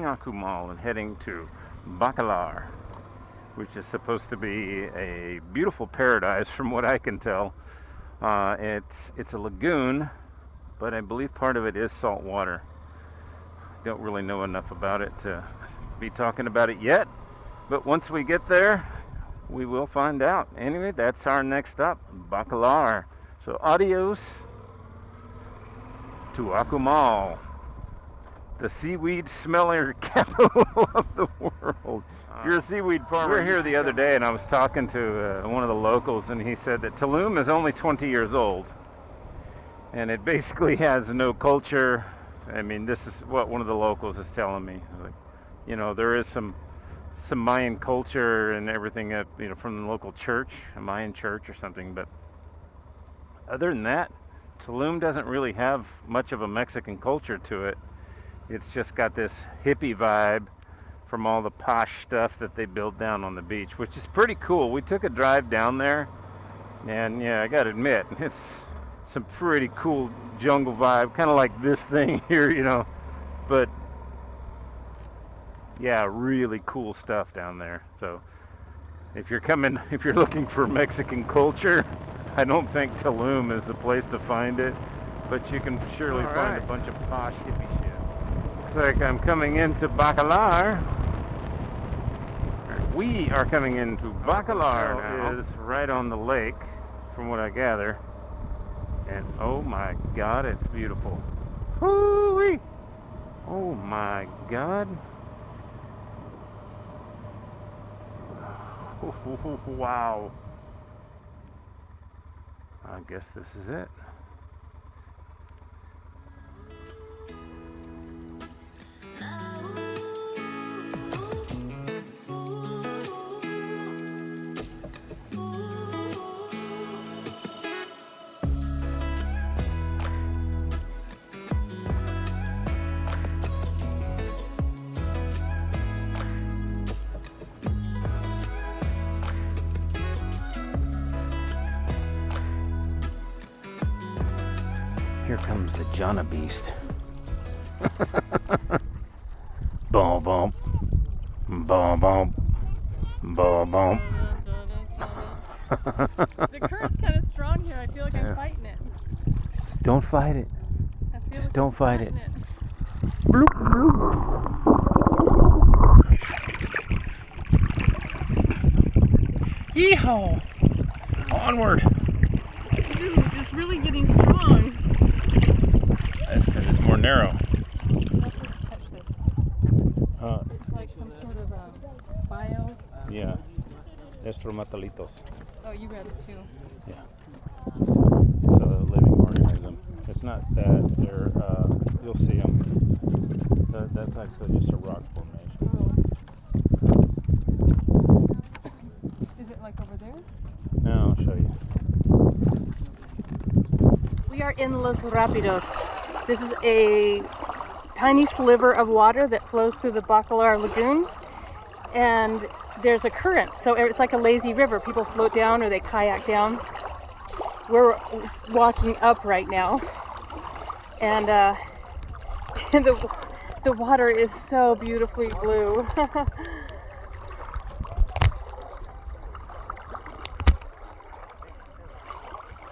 Akumal and heading to Bacalar, which is supposed to be a beautiful paradise from what I can tell. It's a lagoon, but I believe part of it is salt water. Don't really know enough about it to be talking about it yet, but once we get there, we will find out. Anyway, that's our next stop, Bacalar. So adios to Akumal, the seaweed smelling capital of the world. If you're a seaweed farmer, we were here the other day and I was talking to one of the locals, and he said that Tulum is only 20 years old and it basically has no culture. I mean, this is what one of the locals is telling me. Like, you know, there is some Mayan culture and everything, you know, from the local church, a Mayan church or something, but other than that, Tulum doesn't really have much of a Mexican culture to it. It's just got this hippie vibe from all the posh stuff that they build down on the beach, which is pretty cool. We took a drive down there, and yeah, I gotta admit, it's some pretty cool jungle vibe, kind of like this thing here, you know, but yeah, really cool stuff down there. So if you're looking for Mexican culture, I don't think Tulum is the place to find it, but you can surely find a bunch of posh hippie shit. Looks like I'm coming into Bacalar. We are coming into Bacalar now. It is right on the lake, from what I gather. And oh my God, it's beautiful. Hoo-wee! Oh my God. Wow. I guess this is it. Here comes the Jana Beast. Boom, boom. Boom, boom. Boom, boom. The current's kind of strong here. I feel like I'm fighting it. Just don't fight it. Just like don't fight it. Bloop, bloop. Yeehaw! Onward! Dude, it's really getting strong. That's because it's more narrow. I'm not supposed to touch this. It's like some sort of bio. Yeah. Estromatolitos. Oh, you read it too. Yeah. It's a living organism. It's not that they're, you'll see them. That's actually just a rock formation. Oh. Is it like over there? No, I'll show you. We are in Los Rapidos. This is a tiny sliver of water that flows through the Bacalar lagoons, and there's a current, so it's like a lazy river. People float down or they kayak down. We're walking up right now, and the water is so beautifully blue.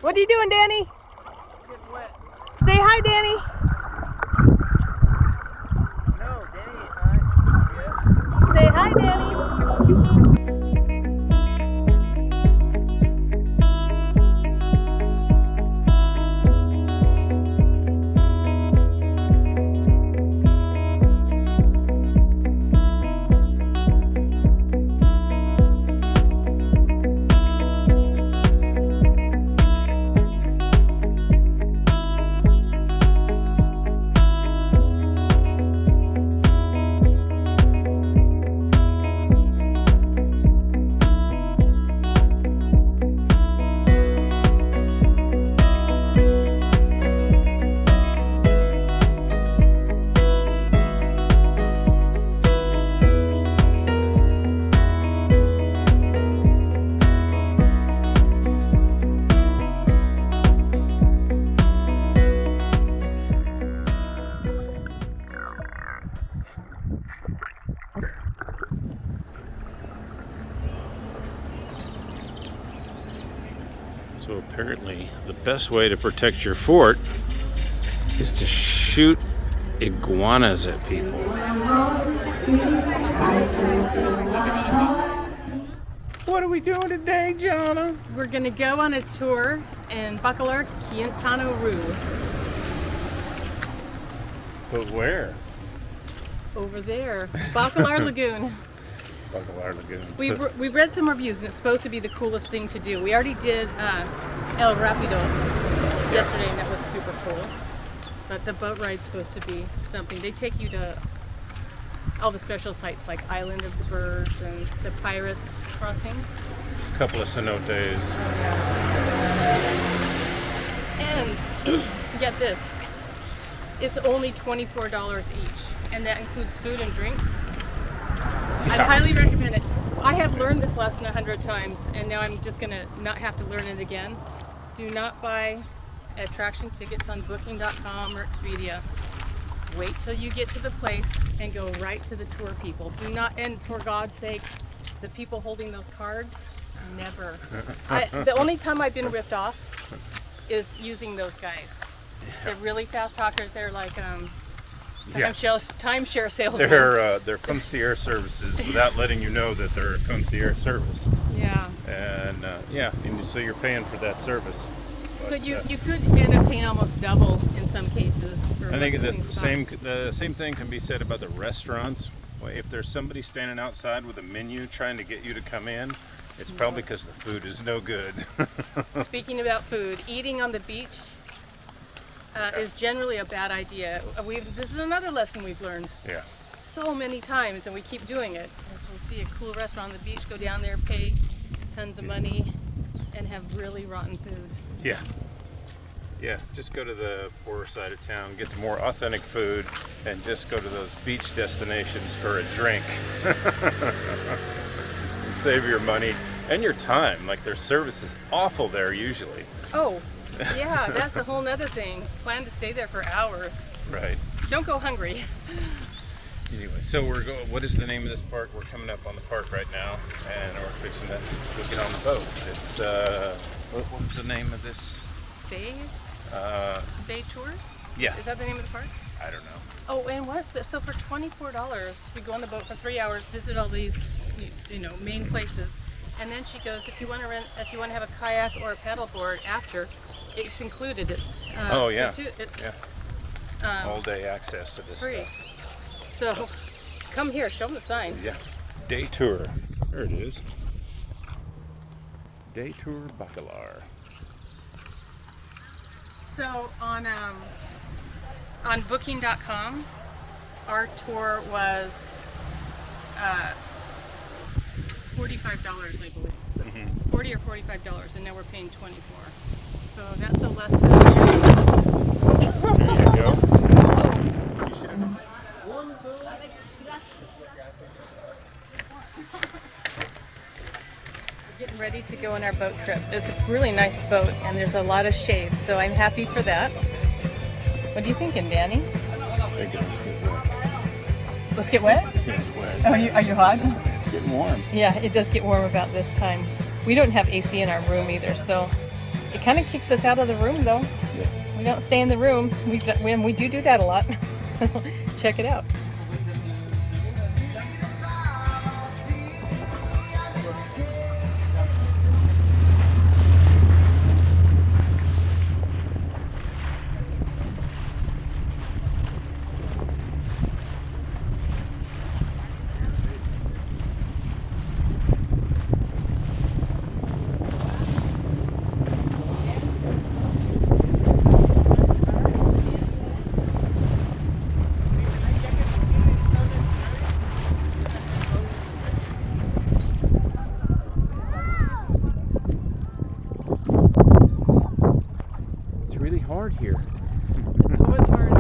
What are you doing, Danny? Getting wet. Say hi, Danny. No, Danny ain't hot. Yeah. Say hi, Danny. Apparently, the best way to protect your fort is to shoot iguanas at people. What are we doing today, Jonna? We're going to go on a tour in Bacalar, Quintana Roo. But where? Over there, Bacalar Lagoon. Bacalar Lagoon. We read some reviews, and it's supposed to be the coolest thing to do. We already did El Rapido yesterday, and that was super cool. But the boat ride's supposed to be something. They take you to all the special sites like Island of the Birds and the Pirates Crossing. A couple of cenotes. And get this, it's only $24 each, and that includes food and drinks. I highly recommend it. I have learned this lesson 100 times, and now I'm just gonna not have to learn it again. Do not buy attraction tickets on booking.com or Expedia. Wait till you get to the place and go right to the tour people. Do not, and for God's sakes, the people holding those cards, never. The only time I've been ripped off is using those guys. They're really fast talkers. They're like timeshare salesmen. They're concierge services without letting you know that they're a concierge service. Yeah. And and so you're paying for that service. So you could end up paying almost double in some cases. For I think what the things same thing can be said about the restaurants. If there's somebody standing outside with a menu trying to get you to come in, it's probably because the food is no good. Speaking about food, eating on the beach is generally a bad idea. This is another lesson we've learned. Yeah. So many times, and we keep doing it. As we'll see a cool restaurant on the beach, go down there, pay tons of money, and have really rotten food. Yeah. Yeah, just go to the poorer side of town, get the more authentic food, and just go to those beach destinations for a drink. Save your money and your time. Like, their service is awful there usually. Oh, yeah, that's a whole nother thing. Plan to stay there for hours. Right. Don't go hungry. Anyway, so we're going. What is the name of this park? We're coming up on the park right now, and we're fixing to go get on the boat. It's what's the name of this? Bay Tours? Yeah. Is that the name of the park? I don't know. Oh, and what's this? So for $24, we go on the boat for 3 hours, visit all these, main places, and then she goes, if you want to have a kayak or a paddleboard after, it's included. It's it's all day access to this free. stuff. So come here, show them the sign. Yeah. Day tour. There it is. Day tour Bacalar. So on booking.com, our tour was $45, I believe. Mm-hmm. $40 or $45, and now we're paying $24. So that's a less than. There you go. Getting ready to go on our boat trip. It's a really nice boat, and there's a lot of shade, so I'm happy for that. What are you thinking, Danny? Let's get wet. It's wet. Oh, are you hot? It's getting warm. Yeah, it does get warm about this time. We don't have AC in our room either, so it kind of kicks us out of the room, though. Yeah. We don't stay in the room. We do that a lot. So check it out. Hard here. It was hard.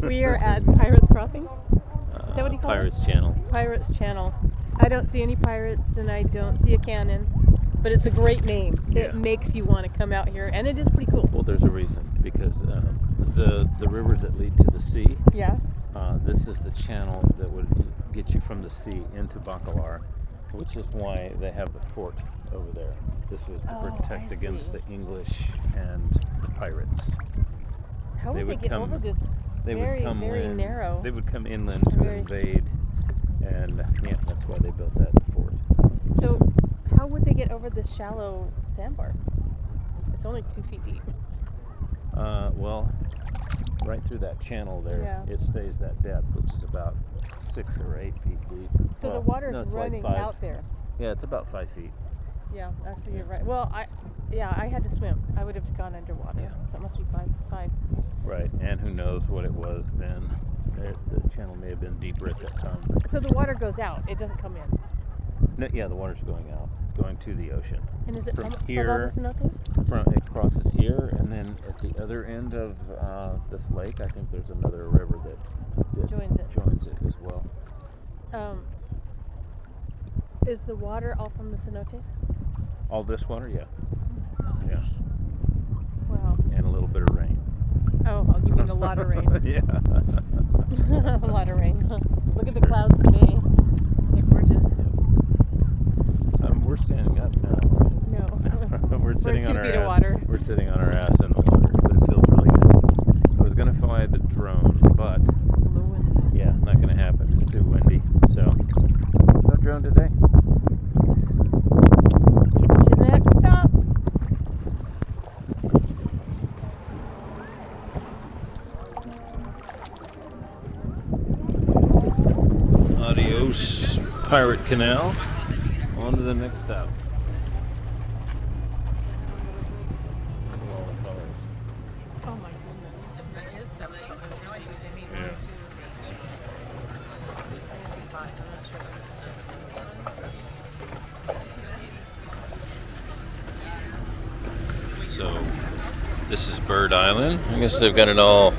We are at Pirates Crossing. Is that what you call Pirates it? Channel. Pirates Channel. I don't see any pirates and I don't see a cannon, but it's a great name. Yeah. It makes you want to come out here, and it is pretty cool. Well, there's a reason, because the rivers that lead to the sea. Yeah. This is the channel that would get you from the sea into Bacalar, which is why they have the fort over there. This was to protect against the English and the pirates. How would they get over this very narrow? They would come inland to invade, and yeah, that's why they built that fort. So, how would they get over this shallow sandbar? It's only 2 feet deep. Well, right through that channel there, it stays that depth, which is about 6 or 8 feet deep. So the water's running out there. Yeah, it's about 5 feet. Yeah, actually you're right. Well, I had to swim. I would have gone underwater. Yeah. So it must be 5. Right, and who knows what it was then. The channel may have been deeper at that time. So the water goes out. It doesn't come in. No, yeah, the water's going out. It's going to the ocean. And is it from from here? all the cenotes? It crosses here, and then at the other end of this lake, I think there's another river that joins it as well. Is the water all from the cenotes? All this water, yeah. Yeah. Wow. And a little bit of rain. Oh, you mean a lot of rain? Yeah. A lot of rain. Look at the clouds today. They're gorgeous. We're standing up now. No. We're sitting on 2 our feet ass. of water. We're sitting on our ass in the water, but it feels really good. I was gonna fly the drone, but yeah, not gonna happen. It's too windy. So no drone today. Get to the next stop. Adios, Pirate Canal. On to the next stop. Oh my goodness. That is something. Yeah. So this is Bird Island. I guess they've got it all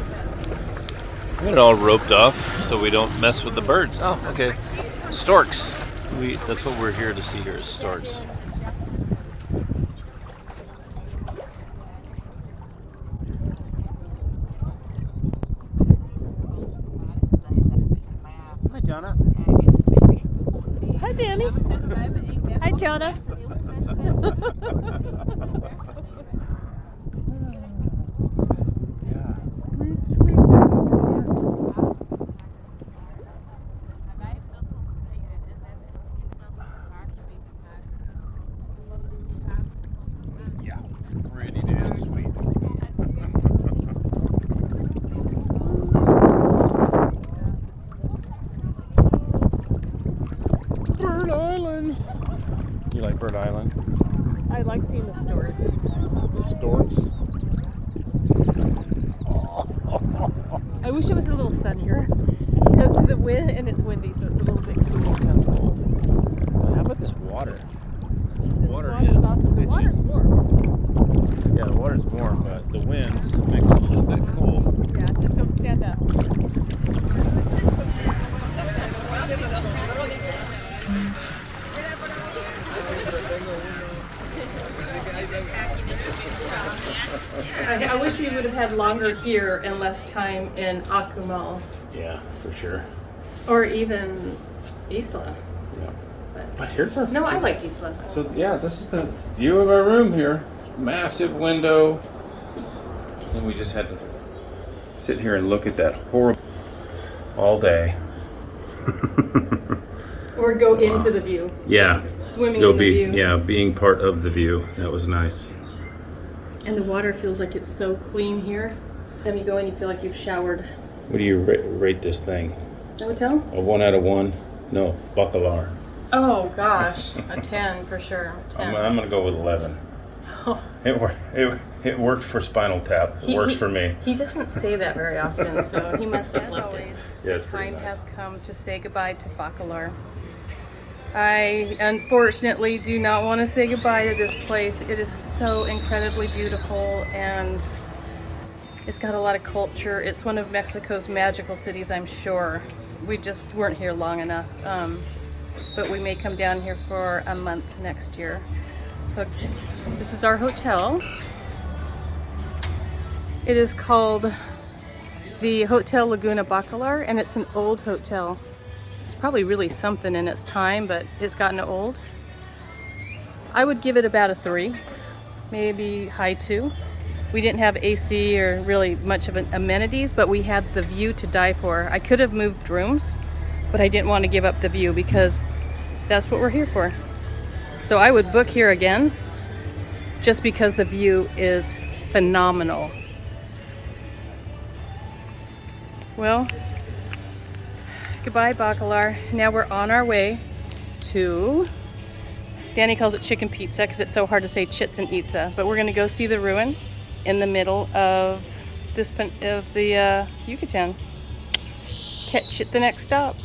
roped off so we don't mess with the birds. Oh, okay. Storks. That's what we're here to see here is storks. Hi, Jonna. Hi, Danny. Hi, Jonna. Bird Island. You like Bird Island? I like seeing the storks. The storks? I wish it was a little sunnier. Because of the wind, and it's windy, so it's a little bit cool. How about this water? The water's awesome. The water's warm. Yeah, the water's warm, but the wind makes it a little bit cool. Yeah, just don't stand up. I wish we would have had longer here and less time in Akumal. Yeah, for sure. Or even Isla. Yeah. But here's our... No, I liked Isla. So, yeah, this is the view of our room here. Massive window. And we just had to sit here and look at that horrible... all day. Or go into the view. Yeah. Swimming in the view. Yeah, being part of the view. That was nice. And the water feels like it's so clean here. Then you go in, you feel like you've showered. What do you rate this thing? The hotel? A 1 out of 1? No, Bacalar. Oh gosh, a 10 for sure. 10. I'm gonna go with 11. Oh. It worked for Spinal Tap. It works for me. He doesn't say that very often, so he must have loved it. Yeah, it's Time pretty nice. has come to say goodbye to Bacalar. I unfortunately do not want to say goodbye to this place. It is so incredibly beautiful and it's got a lot of culture. It's one of Mexico's magical cities, I'm sure. We just weren't here long enough, but we may come down here for a month next year. So this is our hotel. It is called the Hotel Laguna Bacalar, and it's an old hotel. It's probably really something in its time, but it's gotten old. I would give it about a 3, maybe high 2. We didn't have AC or really much of amenities, but we had the view to die for. I could have moved rooms, but I didn't want to give up the view because that's what we're here for. So I would book here again just because the view is phenomenal. Well, goodbye Bacalar. Now we're on our way to, Danny calls it chicken pizza because it's so hard to say Chichen Itza, but we're going to go see the ruin in the middle of the Yucatan. Catch you at the next stop.